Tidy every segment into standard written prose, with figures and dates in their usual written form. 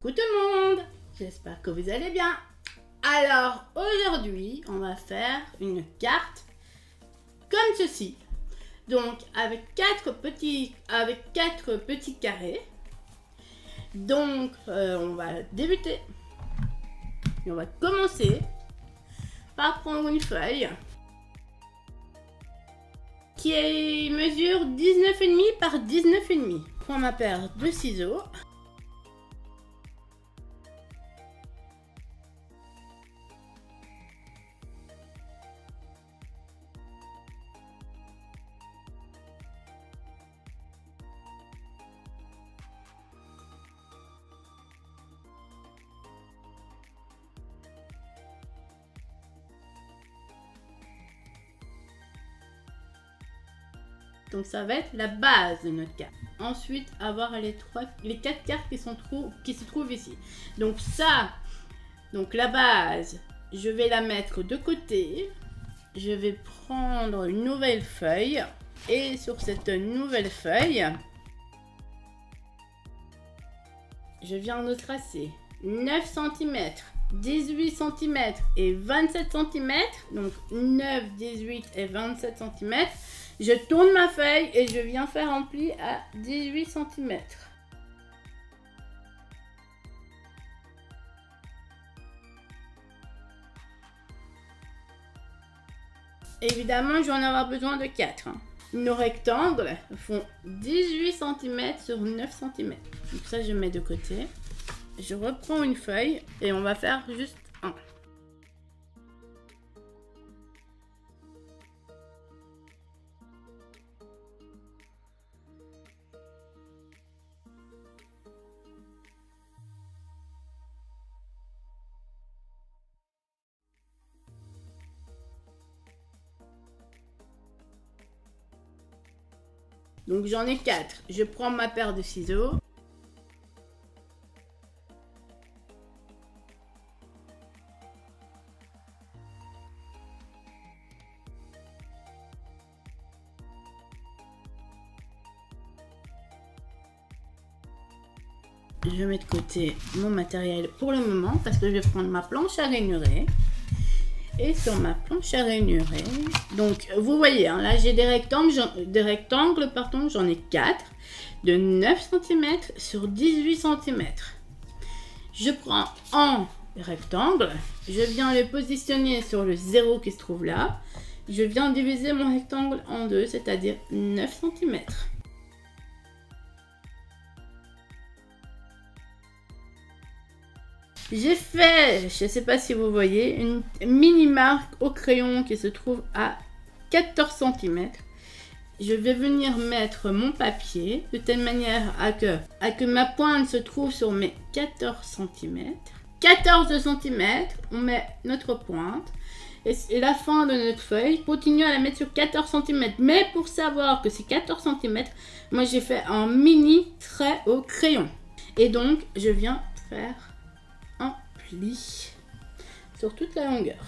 Coucou tout le monde, j'espère que vous allez bien. Alors aujourd'hui on va faire une carte comme ceci. Donc avec quatre petits carrés. Donc on va débuter. Et on va commencer par prendre une feuille qui mesure 19,5 par 19,5. Je prends ma paire de ciseaux. Donc ça va être la base de notre carte. Ensuite, avoir les quatre cartes qui se trouvent ici. Donc ça, la base, je vais la mettre de côté. Je vais prendre une nouvelle feuille. Et sur cette nouvelle feuille, je viens de tracer 9 cm, 18 cm et 27 cm. Donc 9, 18 et 27 cm. Je tourne ma feuille et je viens faire un pli à 18 cm. Évidemment, je vais en avoir besoin de 4. Nos rectangles font 18 cm sur 9 cm. Donc ça, je mets de côté. Je reprends une feuille et on va faire juste un. Donc j'en ai 4. Je prends ma paire de ciseaux. Je mets de côté mon matériel pour le moment parce que je vais prendre ma planche à rainurer. Et sur ma planche à rainurer, donc vous voyez, hein, là j'ai des rectangles, j'en ai 4 de 9 cm sur 18 cm. Je prends un rectangle, je viens le positionner sur le 0 qui se trouve là. Je viens diviser mon rectangle en deux, c'est-à-dire 9 cm. J'ai fait, je ne sais pas si vous voyez, une mini marque au crayon qui se trouve à 14 cm. Je vais venir mettre mon papier de telle manière à que ma pointe se trouve sur mes 14 cm. 14 cm, on met notre pointe. Et la fin de notre feuille, continue à la mettre sur 14 cm. Mais pour savoir que c'est 14 cm, moi j'ai fait un mini trait au crayon. Et donc, je viens faire un pli sur toute la longueur.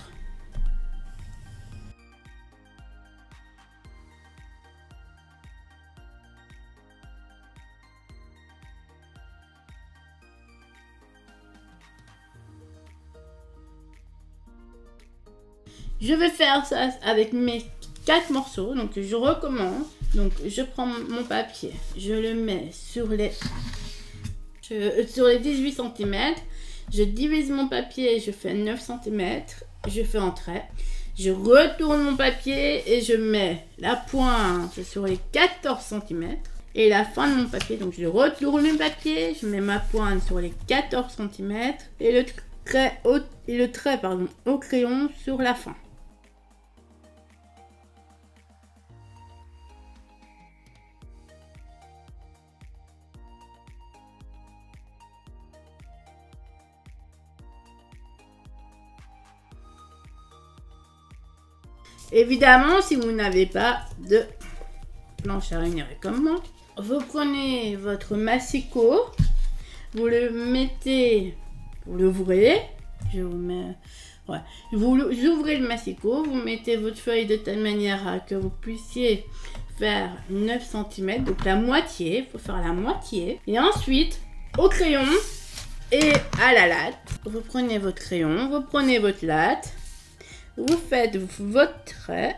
Je vais faire ça avec mes 4 morceaux, donc je recommence. Donc je prends mon papier, je le mets sur les 18 cm. Je divise mon papier, je fais 9 cm, je fais un trait. Je retourne mon papier et je mets la pointe sur les 14 cm. Et la fin de mon papier, donc je retourne le papier, je mets ma pointe sur les 14 cm. Et le trait au crayon sur la fin. Évidemment, si vous n'avez pas de planche à rainurer comme moi, vous prenez votre massicot, vous le mettez, vous l'ouvrez, je vous mets, ouais, vous ouvrez le massicot, vous mettez votre feuille de telle manière à que vous puissiez faire 9 cm, donc la moitié, il faut faire la moitié, et ensuite, au crayon, et à la latte. Vous prenez votre crayon, vous prenez votre latte, vous faites votre trait.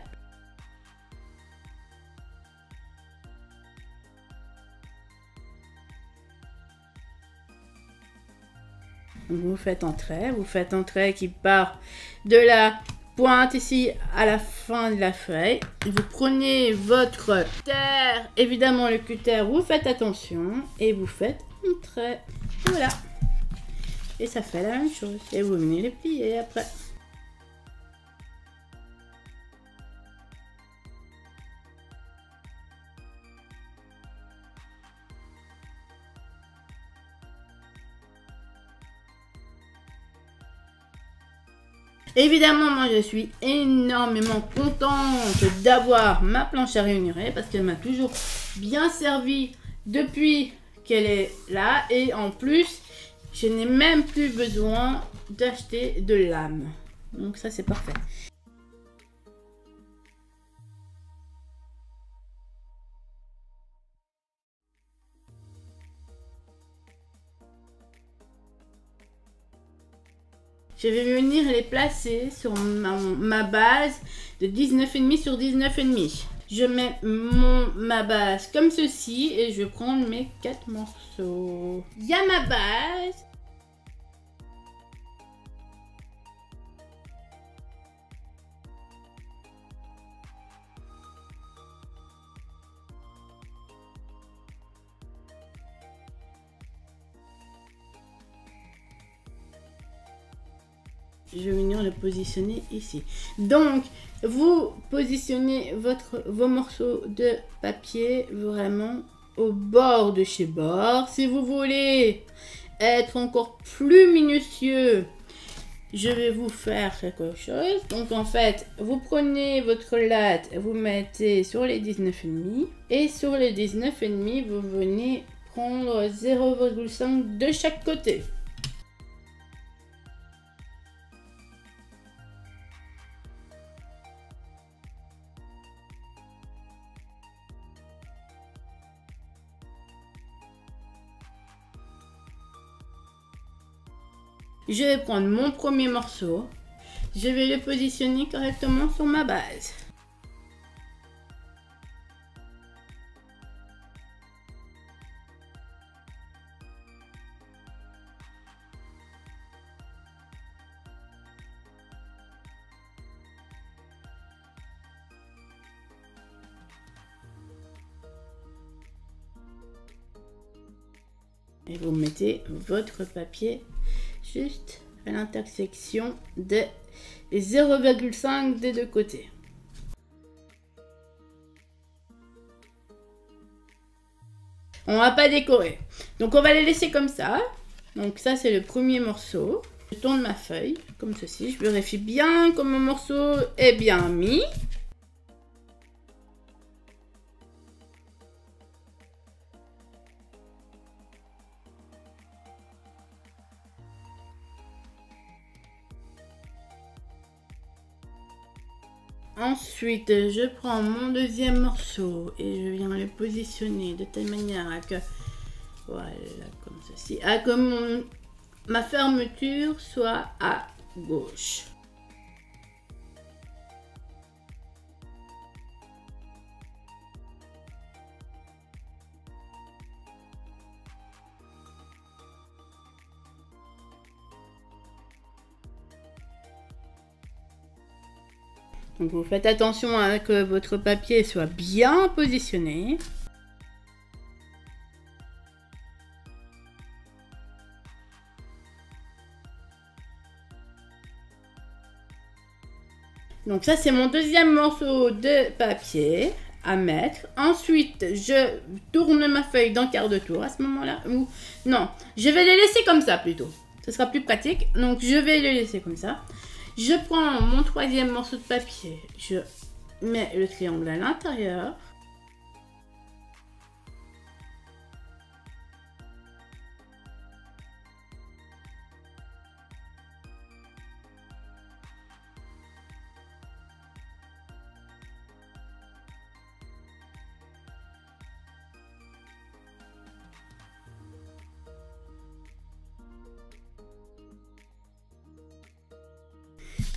Vous faites un trait qui part de la pointe ici à la fin de la feuille. Vous prenez votre cutter, évidemment le cutter, vous faites attention et vous faites un trait. Voilà. Et ça fait la même chose. Et vous venez les plier après. Évidemment, moi je suis énormément contente d'avoir ma planche à ranurer parce qu'elle m'a toujours bien servi depuis qu'elle est là. Et en plus, je n'ai même plus besoin d'acheter de lame. Donc ça, c'est parfait. Je vais venir les placer sur ma base de 19,5 sur 19,5. Je mets ma base comme ceci et je vais prendre mes 4 morceaux. Il y a ma base. Je vais venir le positionner ici. Donc, vous positionnez vos morceaux de papier vraiment au bord de chez bord. Si vous voulez être encore plus minutieux, je vais vous faire quelque chose. Donc, en fait, vous prenez votre latte, vous mettez sur les 19,5 et sur les 19,5, vous venez prendre 0,5 de chaque côté. Je vais prendre mon premier morceau, je vais le positionner correctement sur ma base. Et vous mettez votre papier juste à l'intersection des 0,5 des deux côtés. On va pas décorer. Donc on va les laisser comme ça. Donc ça c'est le premier morceau. Je tourne ma feuille comme ceci. Je vérifie bien que mon morceau est bien mis. Ensuite, je prends mon deuxième morceau et je viens le positionner de telle manière à que, voilà, comme ceci, à que ma fermeture soit à gauche. Donc vous faites attention à que votre papier soit bien positionné. Donc ça c'est mon deuxième morceau de papier à mettre. Ensuite je tourne ma feuille d'un quart de tour à ce moment-là. Non, je vais les laisser comme ça plutôt. Ce sera plus pratique. Donc je vais les laisser comme ça. Je prends mon troisième morceau de papier, je mets le triangle à l'intérieur.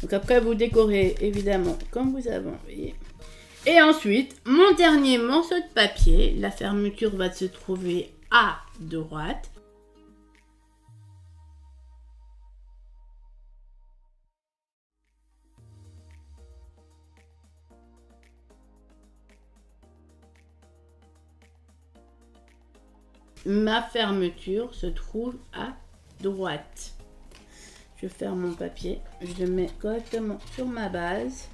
Donc après, vous décorez évidemment comme vous avez envie. Et ensuite, mon dernier morceau de papier, la fermeture va se trouver à droite. Ma fermeture se trouve à droite. Je ferme mon papier, je le mets correctement sur ma base.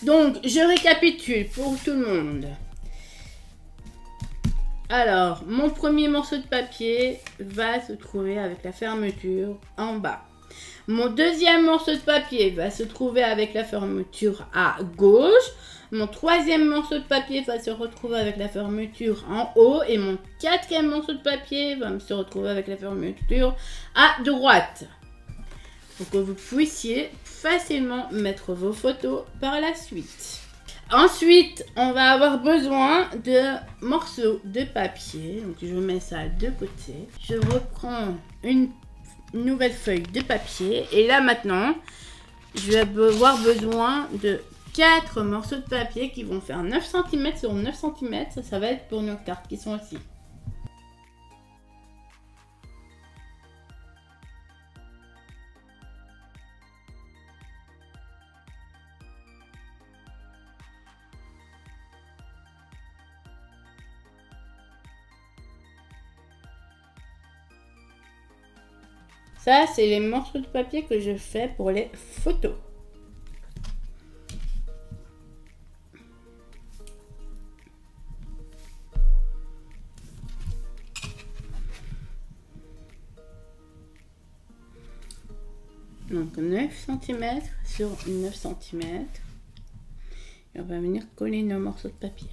Donc, je récapitule pour tout le monde. Alors, mon premier morceau de papier va se trouver avec la fermeture en bas. Mon deuxième morceau de papier va se trouver avec la fermeture à gauche. Mon troisième morceau de papier va se retrouver avec la fermeture en haut. Et mon quatrième morceau de papier va se retrouver avec la fermeture à droite. Pour que vous puissiez facilement mettre vos photos par la suite. Ensuite, on va avoir besoin de morceaux de papier. Donc, je mets ça de côté. Je reprends une nouvelle feuille de papier. Et là, maintenant, je vais avoir besoin de 4 morceaux de papier qui vont faire 9 cm sur 9 cm. Ça va être pour nos cartes qui sont ici. Ça, c'est les morceaux de papier que je fais pour les photos. Donc 9 cm sur 9 cm. Et on va venir coller nos morceaux de papier.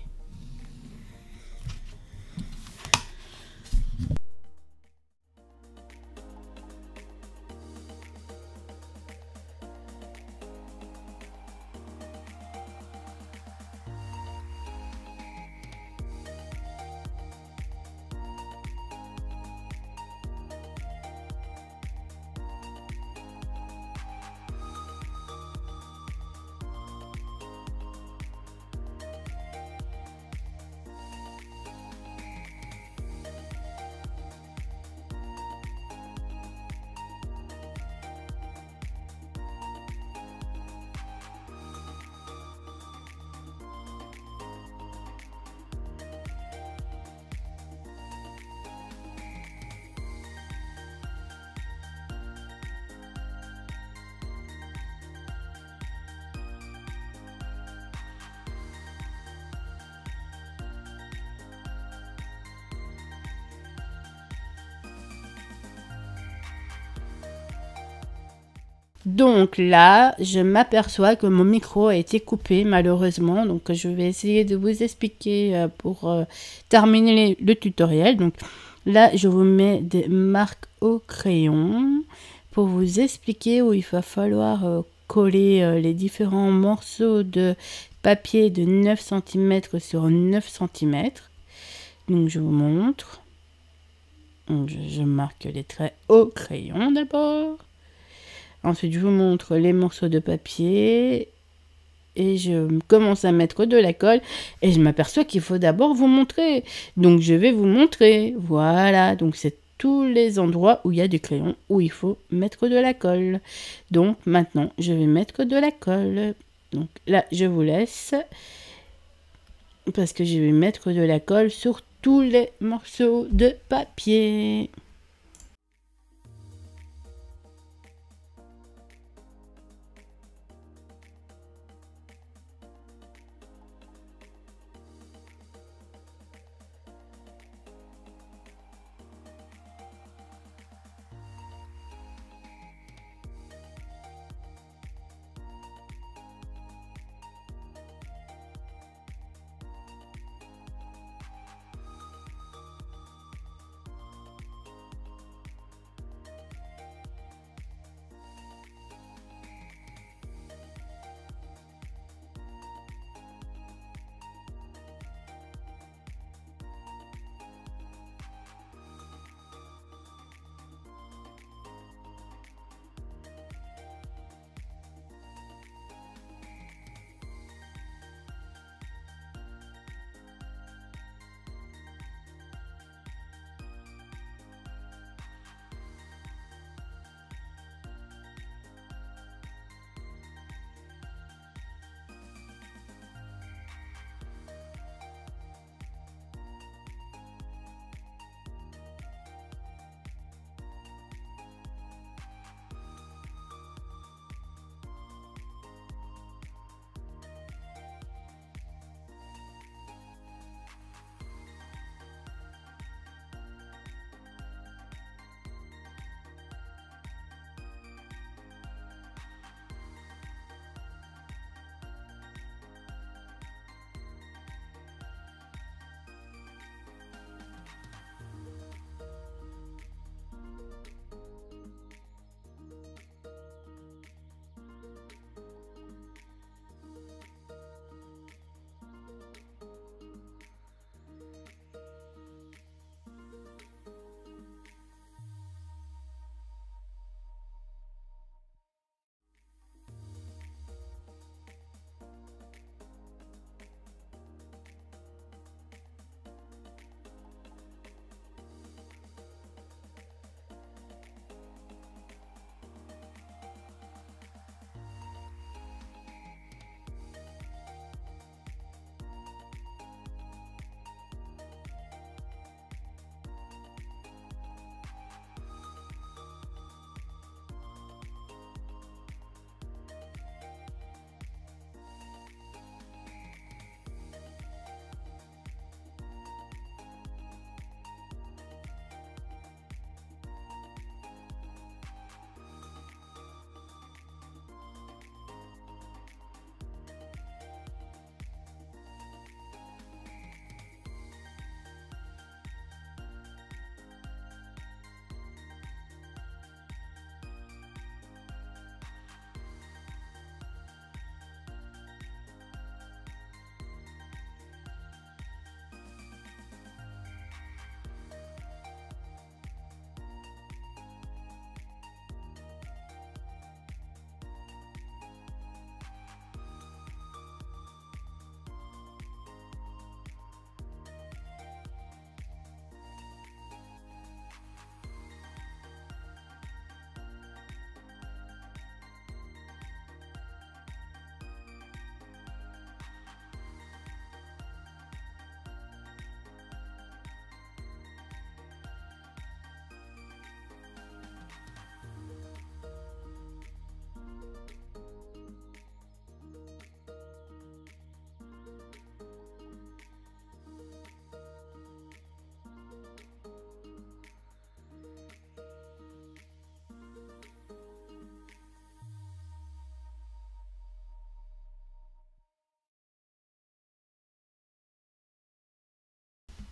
Donc là, je m'aperçois que mon micro a été coupé malheureusement. Donc je vais essayer de vous expliquer pour terminer le tutoriel. Donc là, je vous mets des marques au crayon pour vous expliquer où il va falloir coller les différents morceaux de papier de 9 cm sur 9 cm. Donc je vous montre. Donc, je marque les traits au crayon d'abord. Ensuite, je vous montre les morceaux de papier et je commence à mettre de la colle et je m'aperçois qu'il faut d'abord vous montrer. Donc, je vais vous montrer. Voilà, donc c'est tous les endroits où il y a du crayon, où il faut mettre de la colle. Donc, maintenant, je vais mettre de la colle. Donc là, je vous laisse parce que je vais mettre de la colle sur tous les morceaux de papier.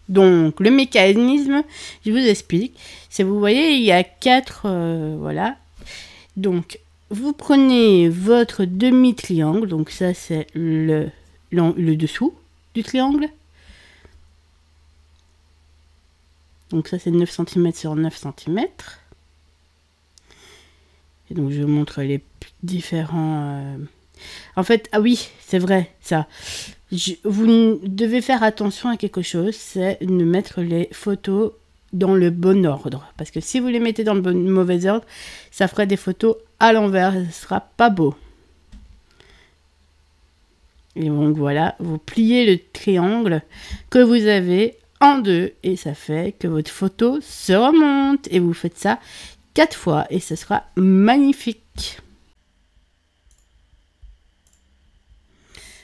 Donc, le mécanisme, je vous explique. C'est, vous voyez, il y a 4, voilà. Donc, vous prenez votre demi-triangle. Donc, ça, c'est le dessous du triangle. Donc, ça, c'est 9 cm sur 9 cm. Et donc, je vous montre les différents... En fait, ah oui, c'est vrai, ça. Vous devez faire attention à quelque chose, c'est de mettre les photos dans le bon ordre. Parce que si vous les mettez dans le mauvais ordre, ça ferait des photos à l'envers, ce ne sera pas beau. Et donc voilà, vous pliez le triangle que vous avez en deux et ça fait que votre photo se remonte. Et vous faites ça 4 fois et ce sera magnifique.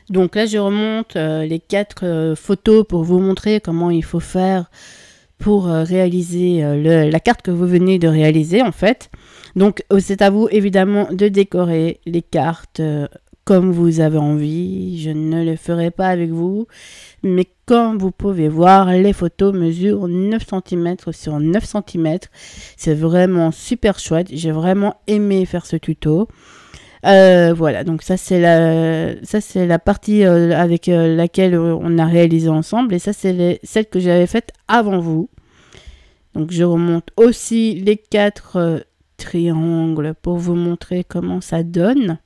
Donc là, je remonte les 4 photos pour vous montrer comment il faut faire pour réaliser la carte que vous venez de réaliser en fait. Donc c'est à vous évidemment de décorer les cartes comme vous avez envie. Je ne le ferai pas avec vous, mais comme vous pouvez voir, les photos mesurent 9 cm sur 9 cm. C'est vraiment super chouette. J'ai vraiment aimé faire ce tuto. Voilà, donc ça c'est la partie avec laquelle on a réalisé ensemble et ça c'est celle que j'avais faite avant vous. Donc je remonte aussi les 4 triangles pour vous montrer comment ça donne.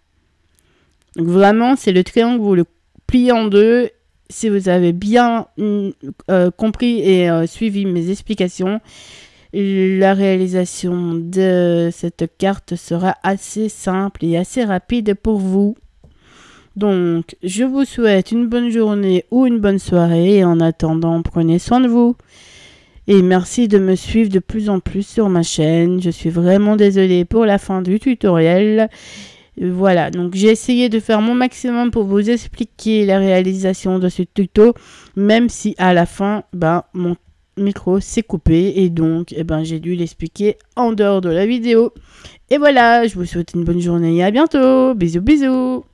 Donc vraiment c'est le triangle, vous le pliez en deux. Si vous avez bien compris et suivi mes explications, la réalisation de cette carte sera assez simple et assez rapide pour vous. Donc, je vous souhaite une bonne journée ou une bonne soirée. Et en attendant, prenez soin de vous. Et merci de me suivre de plus en plus sur ma chaîne. Je suis vraiment désolée pour la fin du tutoriel. Voilà, donc j'ai essayé de faire mon maximum pour vous expliquer la réalisation de ce tuto. Même si à la fin, mon micro s'est coupé et donc j'ai dû l'expliquer en dehors de la vidéo. Et voilà, je vous souhaite une bonne journée et à bientôt. Bisous bisous.